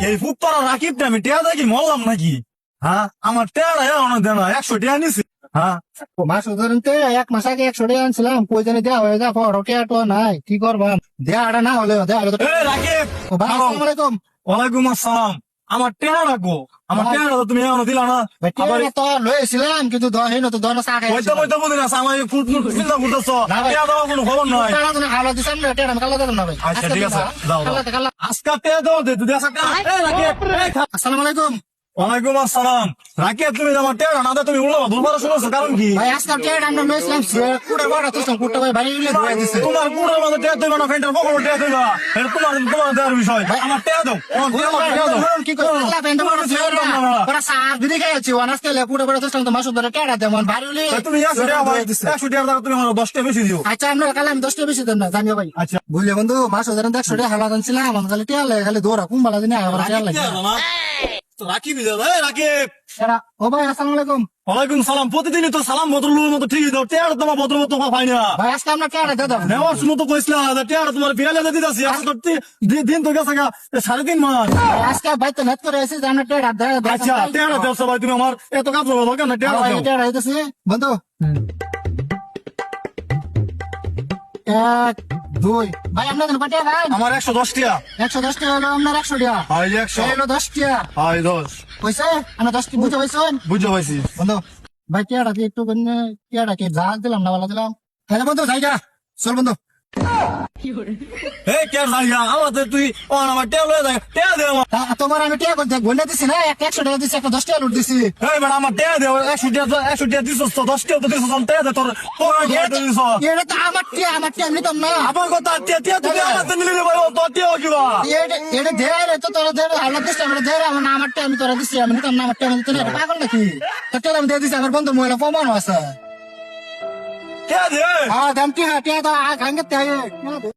এই ফুটপাড়া রাকিব আমি টেয়া দেখি মরলাম নাকি? হ্যাঁ, আমার টেয়ারা এখনো দেয় না, 100 টেয়া নিছি। হ্যাঁ, মাস ধরেন তো 1 মাস আগে 100 টাকা আনছিলাম, কই জানি দেওয়া হয়ে যা পর টেয়াটো নাই, কি করবাম? দেওয়াটা না হলে দেওয়া হলে এ রাকিব, ভাই আসসালামু আলাইকুম। ওয়ালাইকুম আসসালাম। আমার টেয়া রাখো, আমার টেয়া তুমি এখনো দিলা না। ভাই টেয়াটা তো লয়েছিলাম, কিন্তু দহিন তো দহন চা খাই ওইটা বইতে বুঝি না, আমার ফুট চিন্তা করতেছ, না ভাই। টেয়া দেওয়ার কোনো খবর নয়। টাকা তুমি হাওলা দিছেন না, টেয়াটা আমি কালা দিলাম না ভাই। আচ্ছা ঠিক আছে, দাও দাও। কালা। আজকে টেয়া দাও দে, তুই আসা কা। এ রাকিব, আসসালামু আলাইকুম। ওয়ালাইকুম আসসালাম। রাকিব, তুমি আমার টেয়া না দে, তুমি উল্টো দুর্বার শুনেছো, কারণ কি? ভাই আজকে টেয়াটা আমরা লয়েছিলাম, কুড়ে বড় তো কুড়টা ভাই ভাই ইলে ধরে দিছে। তোমার কুড়ের মধ্যে টেয়া দিবা না, ফ্যান্টার পকেটে টেয়া দিবা, এটা তোমার দেওয়ার বিষয়। আমার টেয়া দাও, আমার টেয়া দাও। কি করে কালা প্যান্ট বড় ছিল না, ওরা সার দিদি খাইছি, আজকে কুড়ে বড় তো মাস ধরে টেয়াটা দেমন ভারী হলে। তুমি 100 টেয়ার দাও, তুমি আমার 10 টা বেশি দিও। আচ্ছা আমরা কালে আমি 10 টা বেশি দেন না, জানিও ভাই। আচ্ছা, বুঝলে বন্ধু, মাস ধরে 100 টাকা হালা জানছিলাম, আমার খালি টেয়া লাগে, খালি দৌড়া কুম্বালা দিনে আমার টেয়া লাগে। রাকিব রাকিব। ও ভাই আসসালামু আলাইকুম। ওয়ালাইকুম সালাম। প্রতিদিনই তো সালাম ভদ্রলোকের মতো ঠিকই দাও, টেয়ার তোমার ভদ্র মতো পাই না। ভাই আজকে আমরা টেয়াটা দিয়ে দাও। নেওয়ার সময় তো কইছিলা টেয়ার তোমার বিয়ালে দিতেছি, আজকে তো দিন তো গেছে গা 3.5 মাস। আজকে ভাই তো নেট করে এসে যে আমরা টেয়াটা দেয়। আচ্ছা, টেয়ার দাও সবাই, তুমি আমার এত কাজ করবো দরকার না, টেয়ার দাও। টেয়াটা হইতেছে বন্ধু। 1 2 ভাই আপনাদের পাঠিয়ে দেন। আমার 110 টিয়া। 110 টাকা হলো আপনার 100 টাকা। হাই 100। হলো 10 টাকা। হাই 10। পয়সা আমরা 10 কি বুঝতে পাইছেন বুঝতে পাইছি। বন্ধু? ভাই টেয়াটা কি একটু টেয়াটা কি যা দিলাম না বলা দিলাম। তাহলে বন্ধু যাই যা, চল বন্ধু। এই কে জায়গা আমাদের তুই আমার টেয়া লয়ে যায়, টেয়া দে আমার। তোমার আমি টেয়া করতে গন্ডা দিছি না, 100 টাকা দিছি, একটা 10 টাকা লুট দিছি। এই বেটা আমার টেয়া দে, 100 টিয়া দিছস তো, 10 টিয়া তো দিছস, আমি টেয়া দে তোর টেয়া দিছস। এটা তো আমার টিয়া আমি নিতাম না। আমার কথা টিয়া তুমি আমার নিলে ভাই, তোর টিয়া কিবা। এটা দেয় তো তোরা দেয় হাওলা দিছি, আমরা দেয় আমার টিয়া আমি তোরা দিছি, আমি নিতাম না, আমার টিয়া আমি দিতে না, এটা পাগল নাকি? তো টিয়া আমি দিয়ে দিছি, আমার বন্ধু মহিলা প্রমাণ আছে। টিয়া দে। দাম টিয়া তো আগে